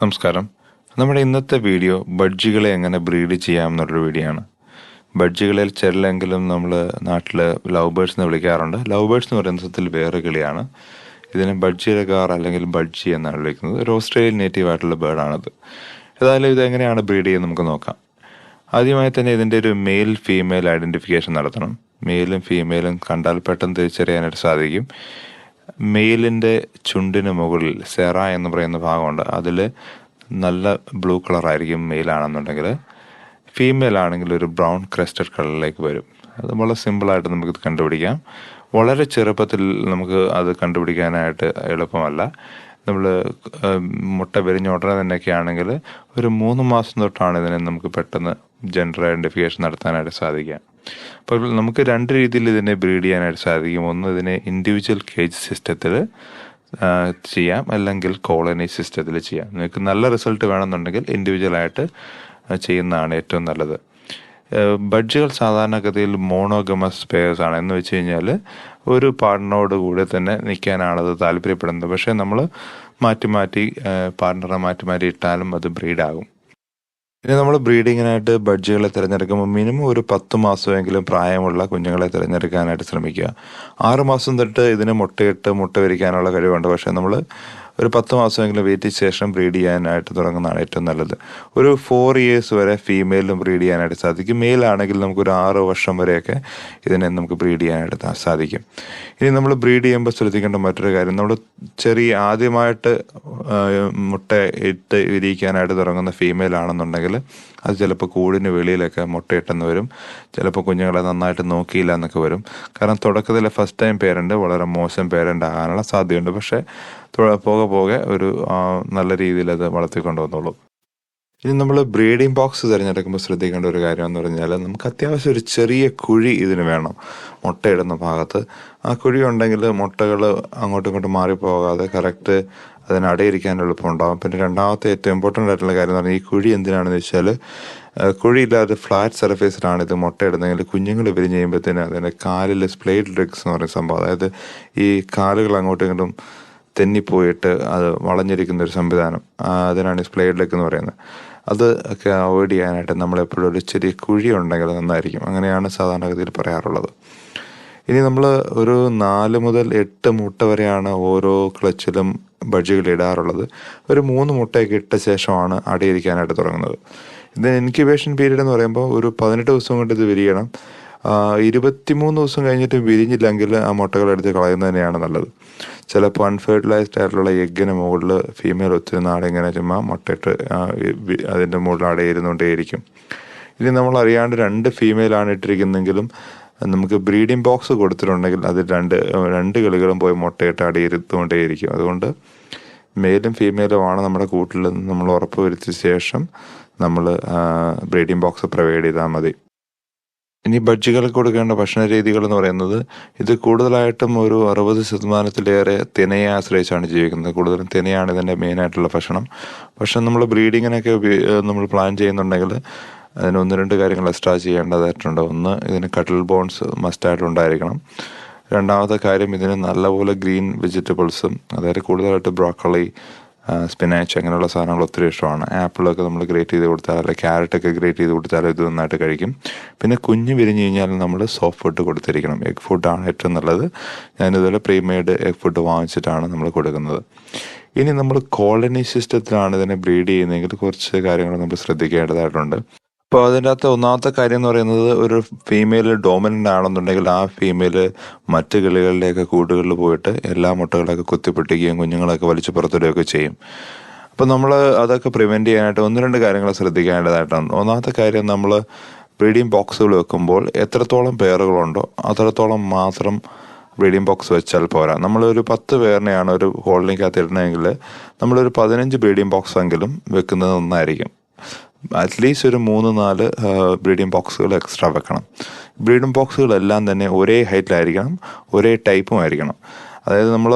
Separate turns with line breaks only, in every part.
നമസ്കാരം. നമ്മുടെ ഇന്നത്തെ വീഡിയോ ബഡ്ജികളെ എങ്ങനെ ബ്രീഡ് ചെയ്യാം എന്നുള്ളൊരു വീഡിയോ ആണ്. ബഡ്ജികളിൽ ചിലരെങ്കിലും നമ്മൾ നാട്ടിൽ ലവ് ബേർഡ്സ് എന്ന് വിളിക്കാറുണ്ട്. ലവ് ബേർഡ്സ് എന്ന് പറയുന്ന സത്യത്തിൽ വേറെ കിളിയാണ്. ഇതിനെ ബഡ്ജിലഗാർ അല്ലെങ്കിൽ ബഡ്ജി എന്നാണ് വിളിക്കുന്നത്. ഒരു ഓസ്ട്രേലിയൻ നേറ്റീവ് ആയിട്ടുള്ള ബേർഡാണിത്. ഏതായാലും ഇതെങ്ങനെയാണ് ബ്രീഡ് ചെയ്യുന്നത് നമുക്ക് നോക്കാം. ആദ്യമായി തന്നെ ഇതിൻ്റെ ഒരു മെയിൽ ഫീമെയിൽ ഐഡൻറ്റിഫിക്കേഷൻ നടത്തണം. മെയിലും ഫീമെയിലും കണ്ടാൽ പെട്ടെന്ന് തിരിച്ചറിയാനായിട്ട് സാധിക്കും. മെയിലിൻ്റെ ചുണ്ടിന് മുകളിൽ സെറ എന്ന് പറയുന്ന ഭാഗമുണ്ട്. അതിൽ നല്ല ബ്ലൂ കളറായിരിക്കും മെയിലാണെന്നുണ്ടെങ്കിൽ. ഫീമെയിൽ ആണെങ്കിൽ ഒരു ബ്രൗൺ ക്രസ്റ്റഡ് കളറിലേക്ക് വരും. അത് വളരെ സിമ്പിളായിട്ട് നമുക്കിത് കണ്ടുപിടിക്കാം. വളരെ ചെറുപ്പത്തിൽ നമുക്ക് അത് കണ്ടുപിടിക്കാനായിട്ട് എളുപ്പമല്ല. നമ്മൾ മുട്ട വിരിഞ്ഞ ഉടനെ തന്നെയൊക്കെ ആണെങ്കിൽ ഒരു 3 മാസം തൊട്ടാണ് ഇതിനെ നമുക്ക് പെട്ടെന്ന് ജെൻഡർ ഐഡൻറ്റിഫിക്കേഷൻ നടത്താനായിട്ട് സാധിക്കുക. അപ്പോൾ നമുക്ക് 2 രീതിയിൽ ഇതിനെ ബ്രീഡ് ചെയ്യാനായിട്ട് സാധിക്കും. ഒന്ന്, ഇതിനെ ഇൻഡിവിജ്വൽ കേജ് സിസ്റ്റത്തിൽ ചെയ്യാം, അല്ലെങ്കിൽ കോളനി സിസ്റ്റത്തിൽ ചെയ്യാം. നിങ്ങൾക്ക് നല്ല റിസൾട്ട് വേണമെന്നുണ്ടെങ്കിൽ ഇൻഡിവിജ്വലായിട്ട് ചെയ്യുന്നതാണ് ഏറ്റവും നല്ലത്. ബഡ്ജികൾ സാധാരണഗതിയിൽ മോണോഗമസ് പെയർസ് ആണ്. എന്ന് വെച്ച് കഴിഞ്ഞാൽ ഒരു പാർട്ട്ണറോട് കൂടെ തന്നെ നിൽക്കാനാണത് താല്പര്യപ്പെടുന്നത്. പക്ഷേ നമ്മൾ പാർട്ട്ണറെ മാറ്റി ഇട്ടാലും അത് ബ്രീഡാകും. ഇനി നമ്മൾ ബ്രീഡിങ്ങിനായിട്ട് ബഡ്ജികളെ തിരഞ്ഞെടുക്കുമ്പോൾ മിനിമം ഒരു 10 മാസമെങ്കിലും പ്രായമുള്ള കുഞ്ഞുങ്ങളെ തിരഞ്ഞെടുക്കാനായിട്ട് ശ്രമിക്കുക. 6 മാസം തൊട്ട് ഇതിന് മുട്ട വിരിക്കാനുള്ള കഴിവുണ്ട്. പക്ഷേ നമ്മൾ ഒരു 10 മാസമെങ്കിലും വെയിറ്റ് ചെയ്ത ശേഷം ബ്രീഡ് ചെയ്യാനായിട്ട് തുടങ്ങുന്നതാണ് ഏറ്റവും നല്ലത്. ഒരു 4 years വരെ ഫീമെയിലും ബ്രീഡ് ചെയ്യാനായിട്ട് സാധിക്കും. മെയിലാണെങ്കിൽ നമുക്കൊരു 6 വർഷം വരെയൊക്കെ ഇതിനെ നമുക്ക് ബ്രീഡ് ചെയ്യാനായിട്ട് സാധിക്കും. ഇനി നമ്മൾ ബ്രീഡ് ചെയ്യുമ്പോൾ ശ്രദ്ധിക്കേണ്ട മറ്റൊരു കാര്യം, നമ്മൾ ആദ്യമായിട്ട് മുട്ട ഇട്ട് വിരിയിക്കാനായിട്ട് തുടങ്ങുന്ന ഫീമെയിൽ ആണെന്നുണ്ടെങ്കിൽ അത് ചിലപ്പോൾ കൂടിന് വെളിയിലൊക്കെ മുട്ടയിട്ടെന്ന് വരും. ചിലപ്പോൾ കുഞ്ഞുങ്ങളെ നന്നായിട്ട് നോക്കിയില്ല എന്നൊക്കെ വരും. കാരണം തുടക്കത്തിലെ ഫസ്റ്റ് ടൈം പേരൻ്റ് വളരെ മോശം പേരൻ്റ് ആകാനുള്ള സാധ്യതയുണ്ട്. പക്ഷേ പോകെ ഒരു നല്ല രീതിയിൽ അത് വളർത്തിക്കൊണ്ട് വന്നോളൂ. ഇനി നമ്മൾ ബ്രീഡിംഗ് ബോക്സ് തിരഞ്ഞെടുക്കുമ്പോൾ ശ്രദ്ധിക്കേണ്ട ഒരു കാര്യം എന്ന് പറഞ്ഞാൽ, നമുക്ക് അത്യാവശ്യം ഒരു ചെറിയ കുഴി ഇതിന് വേണം മുട്ടയിടുന്ന ഭാഗത്ത്. ആ കുഴി ഉണ്ടെങ്കിൽ മുട്ടകൾ അങ്ങോട്ടും ഇങ്ങോട്ടും മാറിപ്പോകാതെ കറക്റ്റ് അതിന് അടയിരിക്കാൻ എളുപ്പമുണ്ടാകും. പിന്നെ രണ്ടാമത്തെ ഏറ്റവും ഇമ്പോർട്ടൻ്റ് ആയിട്ടുള്ള കാര്യം എന്ന് പറഞ്ഞാൽ, ഈ കുഴി എന്തിനാണെന്ന് വെച്ചാൽ, കുഴിയില്ലാതെ ഫ്ലാറ്റ് സർഫേസിലാണ് ഇത് മുട്ടയിടുന്നതെങ്കിൽ കുഞ്ഞുങ്ങൾ വിരിഞ്ഞ് കഴിയുമ്പോഴത്തേന് അതിൻ്റെ കാലിൽ സ്പ്ലേഡ് ലെഗ്സ് എന്ന് പറയുന്ന സംഭവം, അതായത് ഈ കാലുകൾ അങ്ങോട്ടും ഇങ്ങോട്ടും തെന്നിപ്പോയിട്ട് അത് വളഞ്ഞിരിക്കുന്ന ഒരു സംവിധാനം, അതിനാണ് സ്പ്ലേഡ് ലെഗ് എന്ന് പറയുന്നത്. അത് ഒക്കെ അവോയ്ഡ് ചെയ്യാനായിട്ട് നമ്മളെപ്പോഴും ഒരു ചെറിയ കുഴി ഉണ്ടെങ്കിൽ നന്നായിരിക്കും. അങ്ങനെയാണ് സാധാരണഗതിയിൽ പറയാറുള്ളത്. ഇനി നമ്മൾ ഒരു 4 മുതൽ 8 മുട്ട വരെയാണ് ഓരോ ക്ലച്ചിലും ബഡ്ജികൾ ഇടാറുള്ളത്. ഒരു 3 മുട്ടയൊക്കെ ഇട്ട ശേഷമാണ് അടയിരിക്കാനായിട്ട് തുടങ്ങുന്നത്. ഇത് ഇൻക്യുബേഷൻ പീരീഡ് എന്ന് പറയുമ്പോൾ ഒരു 18 ദിവസം കൊണ്ട് ഇത് വിരിയണം. 23 ദിവസം കഴിഞ്ഞിട്ട് വിരിഞ്ഞില്ലെങ്കിൽ ആ മുട്ടകളെടുത്ത് കളയുന്നത് തന്നെയാണ് നല്ലത്. ചിലപ്പോൾ അൺഫെർട്ടിലൈസ്ഡ് ആയിട്ടുള്ള എഗ്ഗിന് മുകളിൽ ഫീമെയിൽ ഒത്തിരി നാളിങ്ങനെ ചുമ്മാ മുട്ടയിട്ട് അതിൻ്റെ മുകളിൽ അടയിരുന്നുകൊണ്ടേയിരിക്കും. ഇനി നമ്മൾ അറിയാണ്ട് 2 ഫീമെയിലാണ് ഇട്ടിരിക്കുന്നെങ്കിലും നമുക്ക് ബ്രീഡിംഗ് ബോക്സ് കൊടുത്തിട്ടുണ്ടെങ്കിൽ അത് രണ്ട് കിളികളും പോയി മുട്ടയിട്ട് അടയിരുത്തുകൊണ്ടേയിരിക്കും. അതുകൊണ്ട് മെയിലും ഫീമെയിലുമാണ് നമ്മുടെ കൂട്ടിൽ നിന്ന് നമ്മൾ ഉറപ്പ് വരുത്തിയ ശേഷം നമ്മൾ ബ്രീഡിംഗ് ബോക്സ് പ്രൊവൈഡ് ചെയ്താൽ മതി. ഇനി ബഡ്ജികൾക്ക് കൊടുക്കേണ്ട ഭക്ഷണ രീതികൾ എന്ന് പറയുന്നത്, ഇത് കൂടുതലായിട്ടും ഒരു 60% തിനയെ ആശ്രയിച്ചാണ് ജീവിക്കുന്നത്. കൂടുതലും തിനയാണ് ഇതിൻ്റെ മെയിനായിട്ടുള്ള ഭക്ഷണം. പക്ഷെ നമ്മൾ ബ്രീഡിങ്ങിനൊക്കെ നമ്മൾ പ്ലാൻ ചെയ്യുന്നുണ്ടെങ്കിൽ അതിന് 1-2 കാര്യങ്ങൾ എക്സ്ട്രാ ചെയ്യേണ്ടതായിട്ടുണ്ട്. ഒന്ന്, ഇതിന് കട്ടിൽ ബോൺസ് മസ്റ്റായിട്ട് ഉണ്ടായിരിക്കണം. രണ്ടാമത്തെ കാര്യം, ഇതിന് നല്ലപോലെ ഗ്രീൻ വെജിറ്റബിൾസും, അതായത് കൂടുതലായിട്ട് ബ്രോക്കോളി, സ്പിനാച്ച് അങ്ങനെയുള്ള സാധനങ്ങൾ ഒത്തിരി ഇഷ്ടമാണ്. ആപ്പിളൊക്കെ നമ്മൾ ഗ്രേറ്റ് ചെയ്ത് കൊടുത്താൽ, അല്ലെങ്കിൽ ക്യാരറ്റൊക്കെ ഗ്രേറ്റ് ചെയ്ത് കൊടുത്താൽ ഇത് നന്നായിട്ട് കഴിക്കും. പിന്നെ കുഞ്ഞ് വിരിഞ്ഞ് കഴിഞ്ഞാൽ നമ്മൾ സോഫ്റ്റ് ഫുഡ് കൊടുത്തിരിക്കണം. എഗ് ഫുഡാണ് ഏറ്റവും നല്ലത്. ഞാനിതുപോലെ പ്രീമെയ്ഡ് എഗ് ഫുഡ് വാങ്ങിച്ചിട്ടാണ് നമ്മൾ കൊടുക്കുന്നത്. ഇനി നമ്മൾ കോളനി സിസ്റ്റത്തിലാണ് ഇതിനെ ബ്രീഡ് ചെയ്യുന്നതെങ്കിൽ കുറച്ച് കാര്യങ്ങൾ നമ്മൾ ശ്രദ്ധിക്കേണ്ടതായിട്ടുണ്ട്. അപ്പോൾ അതിൻ്റെ അകത്ത് ഒന്നാമത്തെ കാര്യം എന്ന് പറയുന്നത്, ഒരു ഫീമെയിൽ ഡോമിനൻ്റ് ആണെന്നുണ്ടെങ്കിൽ ആ ഫീമെയിൽ മറ്റ് കിളികളുടെയൊക്കെ കൂടുകളിൽ പോയിട്ട് എല്ലാ മുട്ടകളൊക്കെ കുത്തിപ്പൊട്ടിക്കുകയും കുഞ്ഞുങ്ങളൊക്കെ വലിച്ചു പുറത്തിടുകയൊക്കെ ചെയ്യും. അപ്പോൾ നമ്മൾ അതൊക്കെ പ്രിവെൻറ്റ് ചെയ്യാനായിട്ട് 1-2 കാര്യങ്ങൾ ശ്രദ്ധിക്കേണ്ടതായിട്ടുണ്ട്. ഒന്നാമത്തെ കാര്യം, നമ്മൾ ബ്രീഡിംഗ് ബോക്സുകൾ വെക്കുമ്പോൾ എത്രത്തോളം പെയറുകളുണ്ടോ അത്രത്തോളം മാത്രം ബ്രീഡിംഗ് ബോക്സ് വെച്ചാൽ പോരാ. നമ്മളൊരു 10 പേരിനെയാണ് ഒരു ഹോൾഡിനകത്ത് ഇടണമെങ്കിൽ നമ്മളൊരു 15 ബ്രീഡിംഗ് ബോക്സ് എങ്കിലും വെക്കുന്നത് നന്നായിരിക്കും. അറ്റ്ലീസ്റ്റ് ഒരു 3-4 ബ്രീഡിംഗ് ബോക്സുകൾ എക്സ്ട്രാ വെക്കണം. ബ്രീഡിംഗ് ബോക്സുകളെല്ലാം തന്നെ ഒരേ ഹൈറ്റിലായിരിക്കണം, ഒരേ ടൈപ്പും ആയിരിക്കണം. അതായത് നമ്മൾ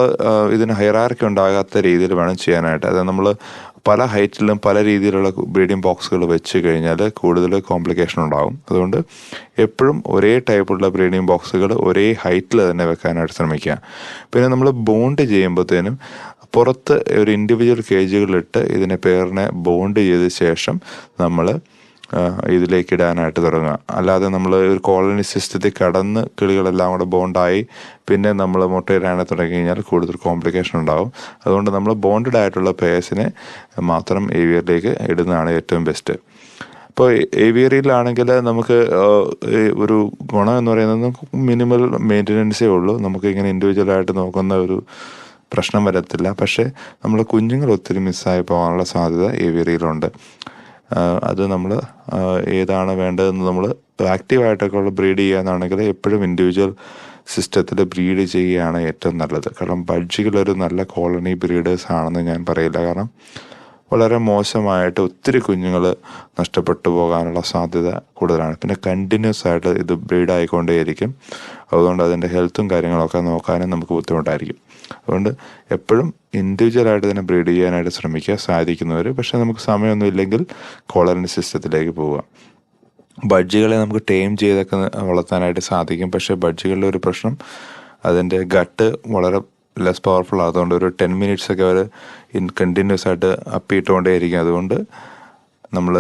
ഇതിന് ഹൈറാർക്കി ഉണ്ടാകാത്ത രീതിയിൽ വേണം ചെയ്യാനായിട്ട്. അതായത് നമ്മൾ പല ഹൈറ്റിലും പല രീതിയിലുള്ള ബ്രീഡിംഗ് ബോക്സുകൾ വെച്ച് കഴിഞ്ഞാൽ കൂടുതൽ കോംപ്ലിക്കേഷൻ ഉണ്ടാകും. അതുകൊണ്ട് എപ്പോഴും ഒരേ ടൈപ്പുള്ള ബ്രീഡിംഗ് ബോക്സുകൾ ഒരേ ഹൈറ്റിൽ തന്നെ വെക്കാനായിട്ട് ശ്രമിക്കുക. പിന്നെ നമ്മൾ ബോണ്ട് ചെയ്യുമ്പോഴത്തേനും പുറത്ത് ഒരു ഇൻഡിവിജ്വൽ കേജുകളിലിട്ട് ഇതിനെ പേരിനെ ബോണ്ട് ചെയ്ത ശേഷം നമ്മൾ ഇതിലേക്ക് ഇടാനായിട്ട് തുടങ്ങുക. അല്ലാതെ നമ്മൾ ഒരു കോളനി സിസ്റ്റത്തിൽ കടന്ന് കിളികളെല്ലാം കൂടെ ബോണ്ടായി പിന്നെ നമ്മൾ മുട്ടയിടാനായിട്ട് തുടങ്ങി കഴിഞ്ഞാൽ കൂടുതൽ കോംപ്ലിക്കേഷൻ ഉണ്ടാകും. അതുകൊണ്ട് നമ്മൾ ബോണ്ടഡ് ആയിട്ടുള്ള പേഴ്സിനെ മാത്രം ഏവിയറിലേക്ക് ഇടുന്നതാണ് ഏറ്റവും ബെസ്റ്റ്. ഇപ്പോൾ ഏവിയറിയിലാണെങ്കിൽ നമുക്ക് ഒരു ഗുണം എന്ന് പറയുന്നത് മിനിമൽ മെയിൻ്റനൻസേ ഉള്ളൂ. നമുക്ക് ഇങ്ങനെ ഇൻഡിവിജ്വലായിട്ട് നോക്കുന്ന ഒരു പ്രശ്നം വരത്തില്ല. പക്ഷേ നമ്മൾ കുഞ്ഞുങ്ങൾ ഒത്തിരി മിസ്സായി പോകാനുള്ള സാധ്യത ഏവിയറിയിലുണ്ട്. അത് നമ്മൾ ഏതാണ് വേണ്ടതെന്ന് നമ്മൾ ആക്റ്റീവായിട്ടൊക്കെ ഉള്ള ബ്രീഡ് ചെയ്യാന്നാണെങ്കിൽ എപ്പോഴും ഇൻഡിവിജ്വൽ സിസ്റ്റത്തിൽ ബ്രീഡ് ചെയ്യുകയാണ് ഏറ്റവും നല്ലത്. കാരണം ബഡ്ജികളൊരു നല്ല കോളനി ബ്രീഡേഴ്സ് ആണെന്ന് ഞാൻ പറയില്ല. കാരണം വളരെ മോശമായിട്ട് ഒത്തിരി കുഞ്ഞുങ്ങൾ നഷ്ടപ്പെട്ടു പോകാനുള്ള സാധ്യത കൂടുതലാണ്. പിന്നെ കണ്ടിന്യൂസ് ആയിട്ട് ഇത് ബ്രീഡ് ആയിക്കൊണ്ടേയിരിക്കും. അതുകൊണ്ട് അതിൻ്റെ ഹെൽത്തും കാര്യങ്ങളൊക്കെ നോക്കാനും നമുക്ക് ബുദ്ധിമുട്ടായിരിക്കും. അതുകൊണ്ട് എപ്പോഴും ഇൻഡിവിജ്വലായിട്ട് തന്നെ ബ്രീഡ് ചെയ്യാനായിട്ട് ശ്രമിക്കുക സാധിക്കുന്നവർ. പക്ഷേ നമുക്ക് സമയമൊന്നും ഇല്ലെങ്കിൽ കോളനി സിസ്റ്റത്തിലേക്ക് പോവുക. ബഡ്ജികളെ നമുക്ക് ടൈം ചെയ്തൊക്കെ വളർത്താനായിട്ട് സാധിക്കും. പക്ഷേ ബഡ്ജികളുടെ ഒരു പ്രശ്നം അതിൻ്റെ ഗട്ട് വളരെ ലെസ് പവർഫുൾ ആയതുകൊണ്ട് ഒരു 10 minutes ഒക്കെ അവർ കണ്ടിന്യൂസ് ആയിട്ട് അപ്പിയിട്ടുകൊണ്ടേയിരിക്കും. അതുകൊണ്ട് നമ്മൾ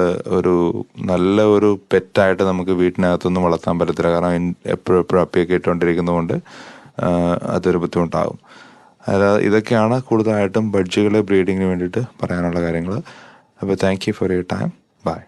നല്ല ഒരു പെറ്റായിട്ട് നമുക്ക് വീട്ടിനകത്തൊന്നും വളർത്താൻ പറ്റത്തില്ല. കാരണം എപ്പോഴും അപ്പിയൊക്കെ ഇട്ടുകൊണ്ടിരിക്കുന്നതുകൊണ്ട് അതൊരു ബുദ്ധിമുട്ടാകും. അതായത് ഇതൊക്കെയാണ് കൂടുതലായിട്ടും ബഡ്ജികളെ ബ്രീഡിങ്ങിന് വേണ്ടിയിട്ട് പറയാനുള്ള കാര്യങ്ങൾ. അപ്പോൾ thank you for your time. By.